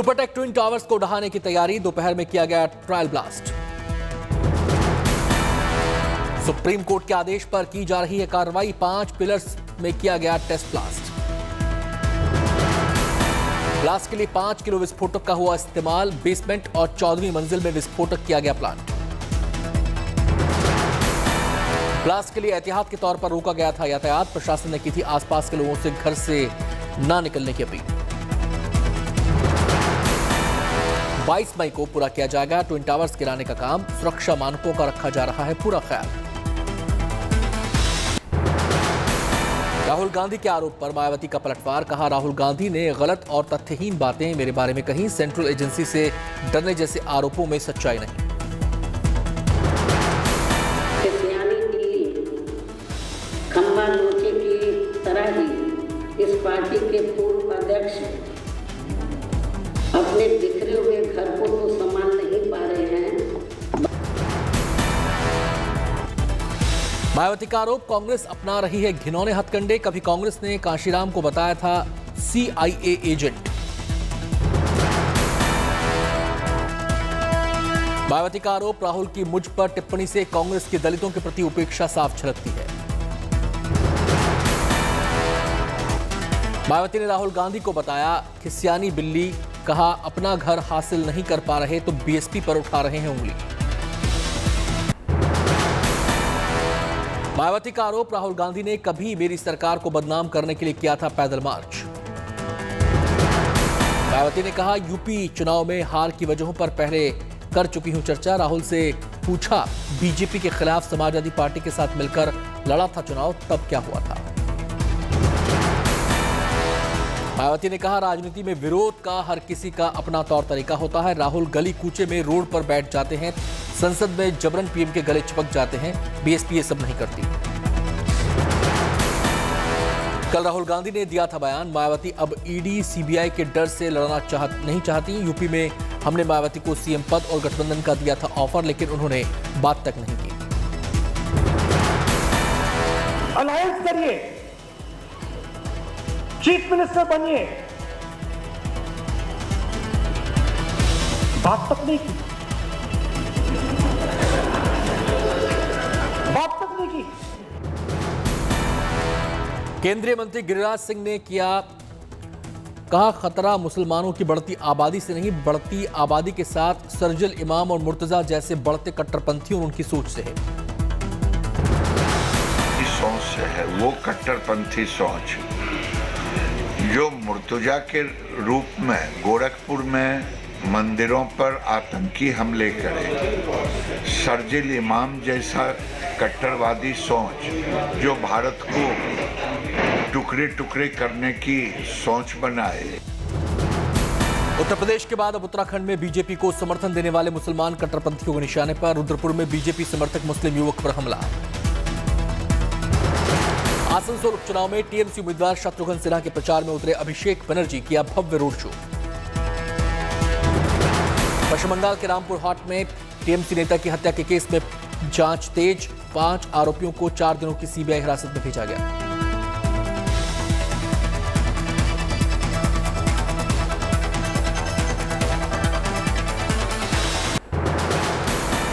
Supertech twin towers को ढहाने की तैयारी, दोपहर में किया गया ट्रायल ब्लास्ट। सुप्रीम कोर्ट के आदेश पर की जा रही है कार्रवाई, 5 पिलर्स में किया गया टेस्ट ब्लास्ट। ब्लास्ट के लिए 5 किलो विस्फोटक का हुआ इस्तेमाल, बेसमेंट और 14वीं मंजिल में विस्फोटक किया गया प्लांट। ब्लास्ट के लिए एहतियात के तौर पर रोका गया था यातायात, प्रशासन ने की थी आसपास के लोगों से घर से ना निकलने की अपील। 22 मई को पूरा किया जाएगा ट्विन टावर्स गिराने का काम, सुरक्षा मानकों का रखा जा रहा है पूरा ख्याल। राहुल गांधी के आरोप पर मायावती का पलटवार, कहा राहुल गांधी ने गलत और तथ्यहीन बातें मेरे बारे में कही, सेंट्रल एजेंसी से डरने जैसे आरोपों में सच्चाई नहीं। खंबा लोचे की तरह ही इस पार्टी के पूर्व अध्यक्ष अपने बिखरे हुए घर को तो संभाल नहीं पा रहे हैं। मायावती का आरोप, कांग्रेस अपना रही है घिनौने हथकंडे, कभी कांग्रेस ने कांशीराम को बताया था CIA एजेंट। मायावती का आरोप, राहुल की मुझ पर टिप्पणी से कांग्रेस की दलितों के प्रति उपेक्षा साफ झलकती है। मायावती ने राहुल गांधी को बताया खिसियानी बिल्ली, कहा अपना घर हासिल नहीं कर पा रहे तो BSP पर उठा रहे हैं उंगली। मायावती का आरोप, राहुल गांधी ने कभी मेरी सरकार को बदनाम करने के लिए किया था पैदल मार्च। मायावती ने कहा यूपी चुनाव में हार की वजहों पर पहले कर चुकी हूं चर्चा, राहुल से पूछा बीजेपी के खिलाफ समाजवादी पार्टी के साथ मिलकर लड़ा था चुनाव, तब क्या हुआ था। मायावती ने कहा राजनीति में विरोध का हर किसी का अपना तौर तरीका होता है, राहुल गली कूचे में रोड पर बैठ जाते हैं, संसद में जबरन PM के गले चिपक जाते हैं, BSP ये सब नहीं करती। कल राहुल गांधी ने दिया था बयान, मायावती अब ED CBI के डर से लड़ना नहीं चाहती, यूपी में हमने मायावती को CM पद और गठबंधन का दिया था ऑफर, लेकिन उन्होंने बात तक नहीं की। अलायंस करिए, चीफ मिनिस्टर बनिए, बात तक नहीं की, बात तक नहीं की। केंद्रीय मंत्री गिरिराज सिंह ने कहा खतरा मुसलमानों की बढ़ती आबादी से नहीं, बढ़ती आबादी के साथ सरजिल इमाम और मुर्तजा जैसे बढ़ते कट्टरपंथियों और उनकी सोच से है। सोच से है वो कट्टरपंथी सोच जो मुर्तजा के रूप में गोरखपुर में मंदिरों पर आतंकी हमले करे, सरजिल इमाम जैसा कट्टरवादी सोच जो भारत को टुकड़े टुकड़े करने की सोच बनाए। उत्तर प्रदेश के बाद अब उत्तराखंड में बीजेपी को समर्थन देने वाले मुसलमान कट्टरपंथियों के निशाने पर, रुद्रपुर में बीजेपी समर्थक मुस्लिम युवक पर हमला। आसनसोल उपचुनाव में TMC उम्मीदवार शत्रुघ्न सिन्हा के प्रचार में उतरे अभिषेक बनर्जी, किया भव्य रोड शो। पश्चिम बंगाल के रामपुर हाट में TMC नेता की हत्या के केस में जांच तेज, 5 आरोपियों को 4 दिनों की CBI हिरासत में भेजा गया।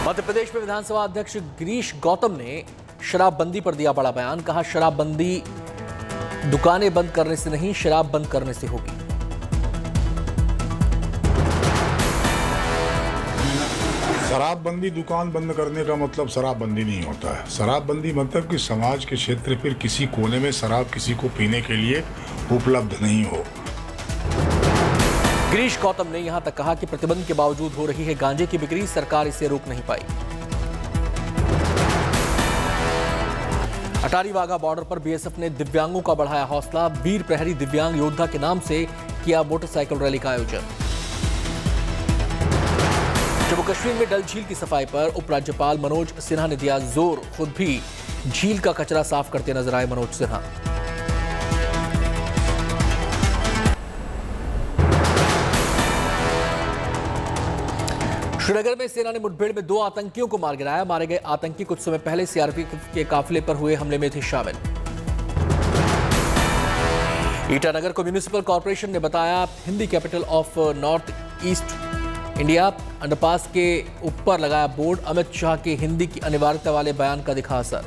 मध्य प्रदेश में विधानसभा अध्यक्ष गिरीश गौतम ने शराबबंदी पर दिया बड़ा बयान, कहा शराबबंदी दुकानें बंद करने से नहीं, शराब बंद करने से होगी। शराबबंदी दुकान बंद करने का मतलब शराबबंदी नहीं होता है। शराबबंदी मतलब कि समाज के क्षेत्र फिर किसी कोने में शराब किसी को पीने के लिए उपलब्ध नहीं हो। गिरीश गौतम ने यहां तक कहा कि प्रतिबंध के बावजूद हो रही है गांजे की बिक्री, सरकार इसे रोक नहीं पाई। अटारी वाघा बॉर्डर पर BSF ने दिव्यांगों का बढ़ाया हौसला, वीर प्रहरी दिव्यांग योद्धा के नाम से किया मोटरसाइकिल रैली का आयोजन। जम्मू कश्मीर में डल झील की सफाई पर उपराज्यपाल मनोज सिन्हा ने दिया जोर, खुद भी झील का कचरा साफ करते नजर आए मनोज सिन्हा। श्रीनगर में सेना ने मुठभेड़ में 2 आतंकियों को मार गिराया, मारे गए आतंकी कुछ समय पहले CRPF के काफिले पर हुए हमले में थे शामिल। ईटानगर को म्यूनिसिपल कॉर्पोरेशन ने बताया Hindi capital of north east India. Underpass के ऊपर लगाया बोर्ड, अमित शाह के हिंदी की अनिवार्यता वाले बयान का दिखा असर।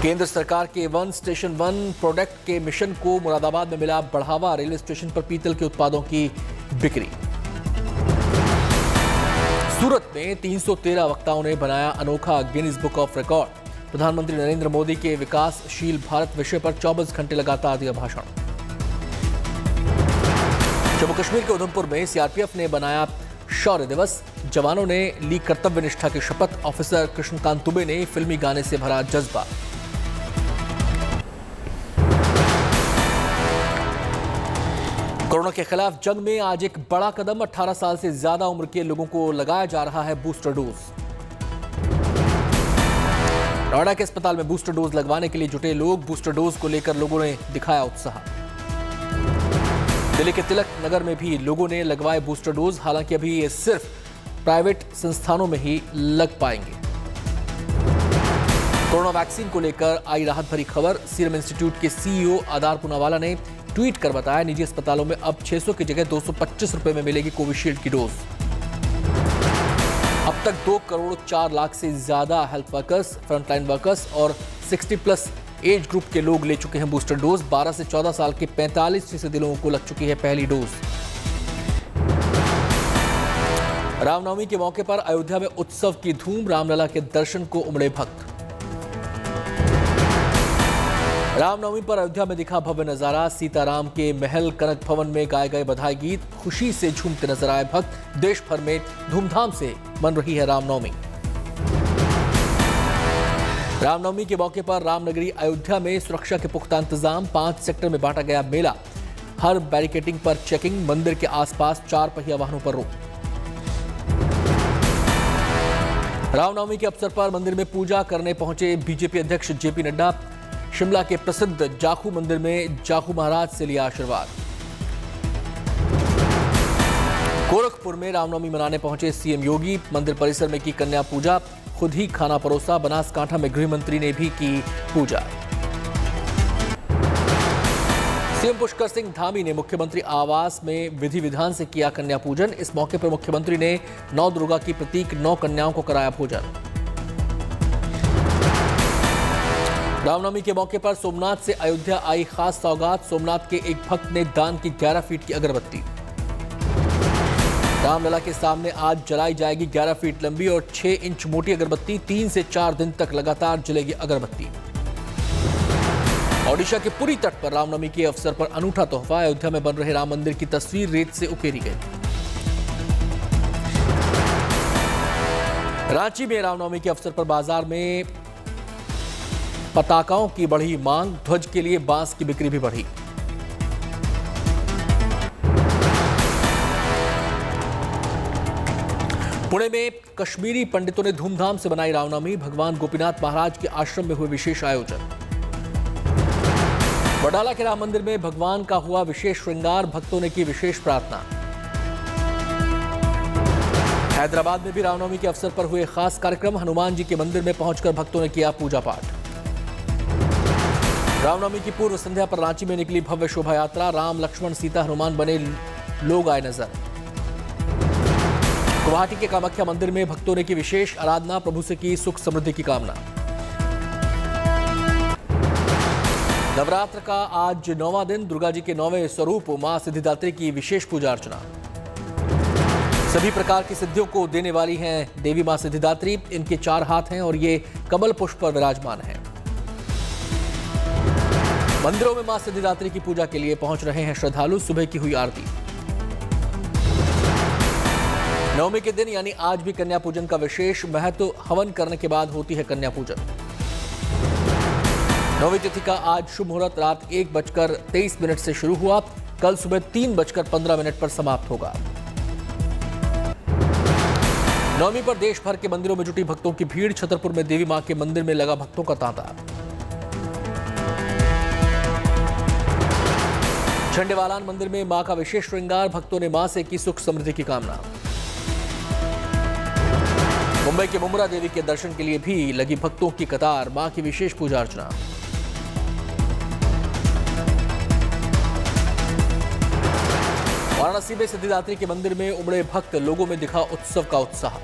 केंद्र सरकार के वन स्टेशन वन प्रोडक्ट के मिशन को मुरादाबाद में मिला बढ़ावा, रेलवे स्टेशन पर पीतल के उत्पादों की बिक्री। सूरत में 313 वक्ताओं ने बनाया अनोखा गिनीज बुक ऑफ रिकॉर्ड। प्रधानमंत्री नरेंद्र मोदी के विकासशील भारत विषय पर 24 घंटे लगातार दिया भाषण। जम्मू कश्मीर के उधमपुर में सीआरपीएफ ने बनाया शौर्य दिवस, जवानों ने ली कर्तव्य निष्ठा की शपथ। ऑफिसर कृष्णकांत दुबे ने फिल्मी गाने से भरा जज्बा। कोरोना के खिलाफ जंग में आज एक बड़ा कदम, 18 साल से ज्यादा उम्र के लोगों को लगाया जा रहा है बूस्टर डोज। नोएडा के अस्पताल में बूस्टर डोज लगवाने के लिए जुटे लोग, बूस्टर डोज को लेकर लोगों ने दिखाया उत्साह। दिल्ली के तिलक नगर में भी लोगों ने लगवाए बूस्टर डोज, हालांकि अभी ये सिर्फ प्राइवेट संस्थानों में ही लग पाएंगे। कोरोना वैक्सीन को लेकर आई राहत भरी खबर। सीरम इंस्टीट्यूट के सीईओ आदार पूनावाला ने ट्वीट कर बताया, निजी अस्पतालों में अब 600 की जगह 225 रुपए में मिलेगी कोविशील्ड की डोज। अब तक 2 करोड़ 4 लाख से ज्यादा हेल्थ वर्कर्स, फ्रंटलाइन वर्कर्स और 60+ एज ग्रुप के लोग ले चुके हैं बूस्टर डोज। 12 से 14 साल के 45% लोगों को लग चुकी है पहली डोज। रामनवमी के मौके पर अयोध्या में उत्सव की धूम, रामलला के दर्शन को उमड़े भक्त। रामनवमी पर अयोध्या में दिखा भव्य नजारा, सीताराम के महल कनक भवन में गाए गए बधाई गीत, खुशी से झूमते नजर आए भक्त। देश भर में धूमधाम से मन रही है रामनवमी। रामनवमी के मौके पर रामनगरी अयोध्या में सुरक्षा के पुख्ता इंतजाम, 5 सेक्टर में बांटा गया मेला। हर बैरिकेडिंग पर चेकिंग, मंदिर के आसपास 4 पहिया वाहनों पर रोक। रामनवमी के अवसर पर मंदिर में पूजा करने पहुंचे बीजेपी अध्यक्ष जेपी नड्डा। शिमला के प्रसिद्ध जाखू मंदिर में जाखू महाराज से लिया आशीर्वाद। गोरखपुर में रामनवमी मनाने पहुंचे सीएम योगी, मंदिर परिसर में की कन्या पूजा, खुद ही खाना परोसा। बनासकांठा में गृह मंत्री ने भी की पूजा। सीएम पुष्कर सिंह धामी ने मुख्यमंत्री आवास में विधि विधान से किया कन्या पूजन। इस मौके पर मुख्यमंत्री ने नौ दुर्गा की प्रतीक 9 कन्याओं को कराया भोजन। रामनवमी के मौके पर सोमनाथ से अयोध्या आई खास सौगात, सोमनाथ के एक भक्त ने दान की 11 फीट की अगरबत्ती। रामलला के सामने आज जलाई जाएगी 11 फीट लंबी और 6 इंच मोटी अगरबत्ती। 3 से 4 दिन तक लगातार जलेगी अगरबत्ती। ओडिशा के पुरी तट पर रामनवमी के अवसर पर अनूठा तोहफा, अयोध्या में बन रहे राम मंदिर की तस्वीर रेत से उकेरी गई। रांची में रामनवमी के अवसर पर बाजार में पताकाओं की बढ़ी मांग, ध्वज के लिए बांस की बिक्री भी बढ़ी। पुणे में कश्मीरी पंडितों ने धूमधाम से मनाई रामनवमी, भगवान गोपीनाथ महाराज के आश्रम में हुए विशेष आयोजन। वडाला के राम मंदिर में भगवान का हुआ विशेष श्रृंगार, भक्तों ने की विशेष प्रार्थना। हैदराबाद में भी रामनवमी के अवसर पर हुए खास कार्यक्रम, हनुमान जी के मंदिर में पहुंचकर भक्तों ने किया पूजा पाठ। रामनवमी की पूर्व संध्या पर रांची में निकली भव्य शोभा यात्रा, राम लक्ष्मण सीता हनुमान बने लोग आए नजर। गुवाहाटी के कामाख्या मंदिर में भक्तों ने की विशेष आराधना, प्रभु से की सुख समृद्धि की कामना। नवरात्र का आज 9वां दिन, दुर्गा जी के 9वें स्वरूप मां सिद्धिदात्री की विशेष पूजा अर्चना। सभी प्रकार की सिद्धियों को देने वाली हैं देवी मां सिद्धिदात्री। इनके 4 हाथ हैं और ये कमल पुष्प पर विराजमान हैं। मंदिरों में मां सिद्धिदात्री की पूजा के लिए पहुंच रहे हैं श्रद्धालु। सुबह की हुई आरती। नवमी के दिन यानी आज भी कन्या पूजन का विशेष महत्व, हवन करने के बाद होती है कन्या पूजन। नवमी तिथि का आज शुभ मुहूर्त रात 1:23 से शुरू हुआ, कल सुबह 3:15 पर समाप्त होगा। नवमी पर देश भर के मंदिरों में जुटी भक्तों की भीड़, छतरपुर में देवी मां के मंदिर में लगा भक्तों का तांता। झंडेवालान मंदिर में मां का विशेष श्रृंगार, भक्तों ने मां से की सुख समृद्धि की कामना। मुंबई के मुंब्रा देवी के दर्शन के लिए भी लगी भक्तों की कतार, मां की विशेष पूजा अर्चना। वाराणसी में सिद्धिदात्री के मंदिर में उमड़े भक्त, लोगों में दिखा उत्सव का उत्साह।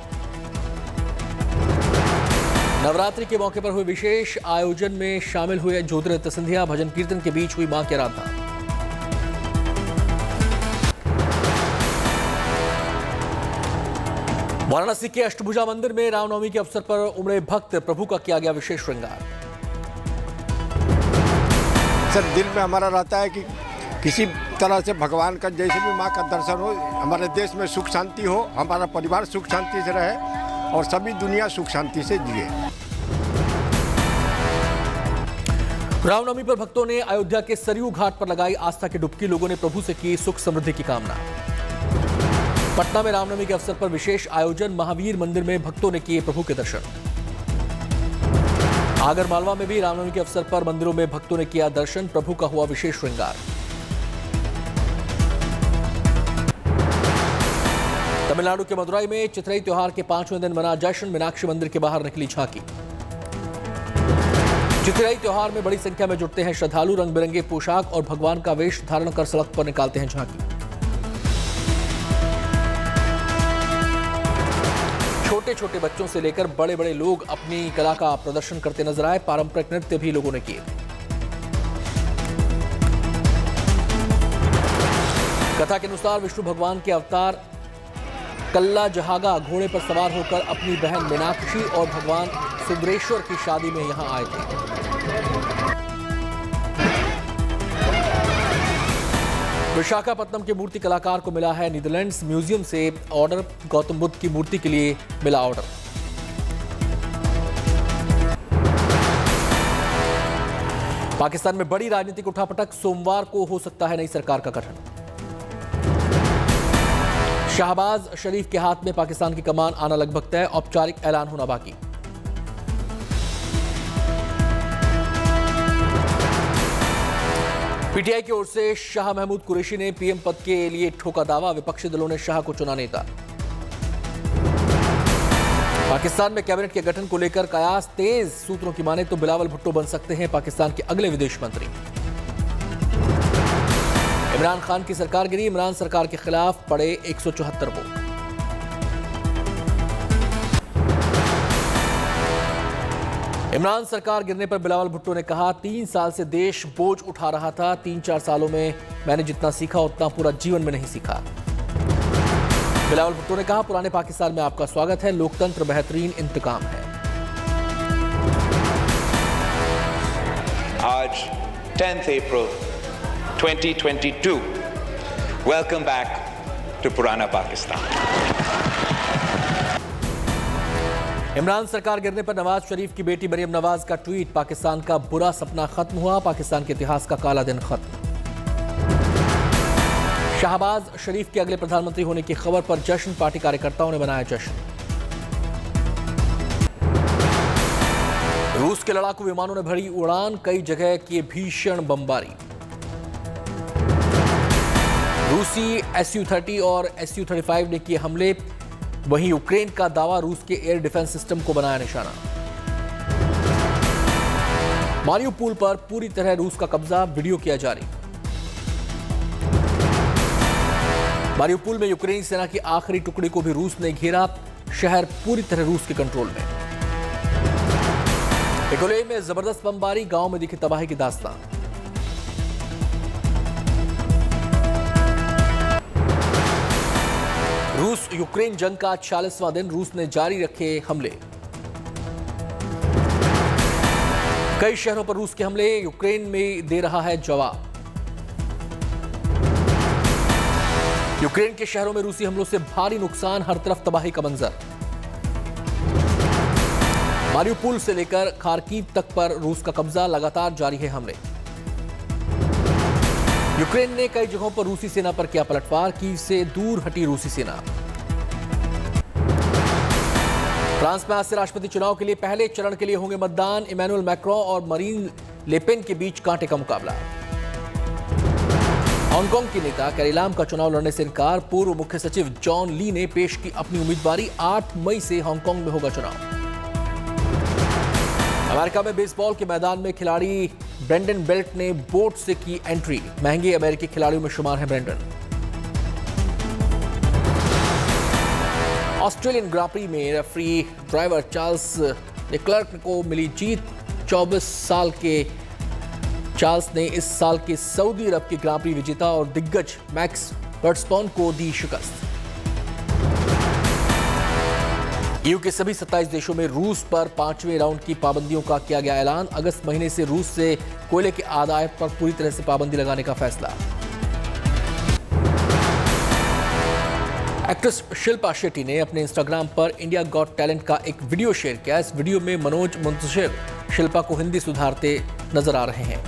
नवरात्रि के मौके पर हुए विशेष आयोजन में शामिल हुए ज्योतिरादित्य सिंधिया, भजन कीर्तन के बीच हुई मां की आराधना। वाराणसी के अष्टभुजा मंदिर में रामनवमी के अवसर पर उमड़े भक्त, प्रभु का किया गया विशेष श्रृंगार। सर दिल में हमारा रहता है कि किसी तरह से भगवान का जैसे भी माँ का दर्शन हो, हमारे देश में सुख शांति हो, हमारा परिवार सुख शांति से रहे और सभी दुनिया सुख शांति से जिए। रामनवमी पर भक्तों ने अयोध्या के सरयू घाट पर लगाई आस्था की डुबकी, लोगों ने प्रभु से की सुख समृद्धि की कामना। पटना में रामनवमी के अवसर पर विशेष आयोजन, महावीर मंदिर में भक्तों ने किए प्रभु के दर्शन। आगर मालवा में भी रामनवमी के अवसर पर मंदिरों में भक्तों ने किया दर्शन, प्रभु का हुआ विशेष श्रृंगार। तमिलनाडु के मदुरई में चित्रई त्योहार के 5वें दिन मना जश्न, मीनाक्षी मंदिर के बाहर निकली झांकी। चित्रई त्योहार में बड़ी संख्या में जुटते हैं श्रद्धालु, रंग बिरंगे पोशाक और भगवान का वेश धारण कर सड़क पर निकालते हैं झांकी। छोटे छोटे बच्चों से लेकर बड़े बड़े लोग अपनी कला का प्रदर्शन करते नजर आए, पारंपरिक नृत्य भी लोगों ने किए। कथा के अनुसार विष्णु भगवान के अवतार कल्ला जहागा घोड़े पर सवार होकर अपनी बहन मीनाक्षी और भगवान सुंदरेश्वर की शादी में यहां आए थे। विशाखापत्तनम के मूर्ति कलाकार को मिला है नीदरलैंड्स म्यूजियम से ऑर्डर, गौतम बुद्ध की मूर्ति के लिए मिला ऑर्डर। पाकिस्तान में बड़ी राजनीतिक उठापटक, सोमवार को हो सकता है नई सरकार का गठन। शाहबाज शरीफ के हाथ में पाकिस्तान की कमान आना लगभग तय, औपचारिक ऐलान होना बाकी। पीटीआई की ओर से शाह महमूद कुरैशी ने पीएम पद के लिए ठोका दावा, विपक्षी दलों ने शाह को चुना नेता। पाकिस्तान में कैबिनेट के गठन को लेकर कयास तेज, सूत्रों की माने तो बिलावल भुट्टो बन सकते हैं पाकिस्तान के अगले विदेश मंत्री। इमरान खान की सरकार गिरी, इमरान सरकार के खिलाफ पड़े 174 वोट। इमरान सरकार गिरने पर बिलावल भुट्टो ने कहा, 3 साल से देश बोझ उठा रहा था, 3-4 सालों में मैंने जितना सीखा उतना पूरा जीवन में नहीं सीखा। बिलावल भुट्टो ने कहा, पुराने पाकिस्तान में आपका स्वागत है, लोकतंत्र बेहतरीन इंतकाम है। आज 10th April 2022, welcome back to Purana Pakistan। Imran सरकार गिरने पर नवाज शरीफ की बेटी मरियम नवाज का ट्वीट, पाकिस्तान का बुरा सपना खत्म हुआ, पाकिस्तान के इतिहास का काला दिन खत्म। शाहबाज शरीफ के अगले प्रधानमंत्री होने की खबर पर जश्न, पार्टी कार्यकर्ताओं ने मनाया जश्न। रूस के लड़ाकू विमानों ने भरी उड़ान, कई जगह की भीषण बमबारी। रूसी Su-30 और Su-35 ने किए हमले, वहीं यूक्रेन का दावा, रूस के एयर डिफेंस सिस्टम को बनाया निशाना। मारियुपोल पर पूरी तरह रूस का कब्जा, वीडियो किया जारी। मारियुपोल में यूक्रेनी सेना की आखिरी टुकड़ी को भी रूस ने घेरा, शहर पूरी तरह रूस के कंट्रोल में। निकोलेव में जबरदस्त बमबारी, गांव में दिखी तबाही की दास्तान। रूस यूक्रेन जंग का 40वां दिन, रूस ने जारी रखे हमले। कई शहरों पर रूस के हमले, यूक्रेन में दे रहा है जवाब। यूक्रेन के शहरों में रूसी हमलों से भारी नुकसान, हर तरफ तबाही का मंजर। मारियुपोल से लेकर खार्किव तक पर रूस का कब्जा, लगातार जारी है हमले। यूक्रेन ने कई जगहों पर रूसी सेना पर किया पलटवार, कीव से दूर हटी रूसी सेना। फ्रांस में आज से राष्ट्रपति चुनाव के लिए पहले चरण के लिए होंगे मतदान, इमैनुअल मैक्रों और मरीन लेपेन के बीच कांटे का मुकाबला। हांगकांग की नेता कैरी लाम का चुनाव लड़ने से इनकार, पूर्व मुख्य सचिव जॉन ली ने पेश की अपनी उम्मीदवारी, 8 मई से हांगकांग में होगा चुनाव। अमेरिका में बेसबॉल के मैदान में खिलाड़ी ब्रेंडन बेल्ट ने बोट से की एंट्री, महंगे अमेरिकी खिलाड़ियों में शुमार है ब्रेंडन। ऑस्ट्रेलियन ग्रां प्री में रेफरी ड्राइवर चार्ल्स लेक्लर्क को मिली जीत। 24 साल के चार्ल्स ने इस साल के सऊदी अरब के ग्रां प्री विजेता और दिग्गज मैक्स वर्स्टैपेन को दी शिकस्त। ईयू के सभी 27 देशों में रूस पर 5वें राउंड की पाबंदियों का किया गया ऐलान। अगस्त महीने से रूस से कोयले के आयात पर पूरी तरह से पाबंदी लगाने का फैसला। एक्ट्रेस शिल्पा शेट्टी ने अपने इंस्टाग्राम पर इंडिया गॉट टैलेंट का एक वीडियो शेयर किया। इस वीडियो में मनोज मुंतशिर शिल्पा को हिंदी सुधारते नजर आ रहे हैं।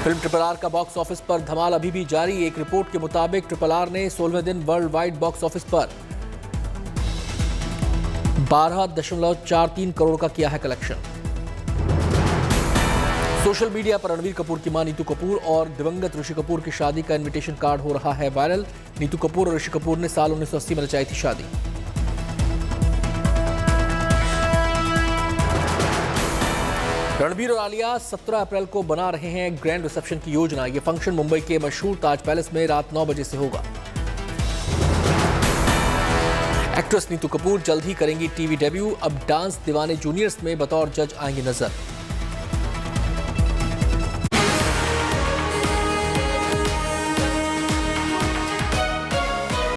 फिल्म RRR का बॉक्स ऑफिस पर धमाल अभी भी जारी। एक रिपोर्ट के मुताबिक RRR ने 16वें दिन वर्ल्ड वाइड बॉक्स ऑफिस पर 12.43 करोड़ का किया है कलेक्शन। सोशल मीडिया पर रणवीर कपूर की मां नीतू कपूर और दिवंगत ऋषि कपूर की शादी का इनविटेशन कार्ड हो रहा है वायरल। नीतू कपूर और ऋषि कपूर ने साल 1980 में रचाई थी शादी। रणबीर और आलिया 17 अप्रैल को बना रहे हैं ग्रैंड रिसेप्शन की योजना। यह फंक्शन मुंबई के मशहूर ताज पैलेस में रात 9 बजे से होगा। एक्ट्रेस नीतू कपूर जल्द ही करेंगी टीवी डेब्यू। अब डांस दीवाने जूनियर्स में बतौर जज आएंगी नजर।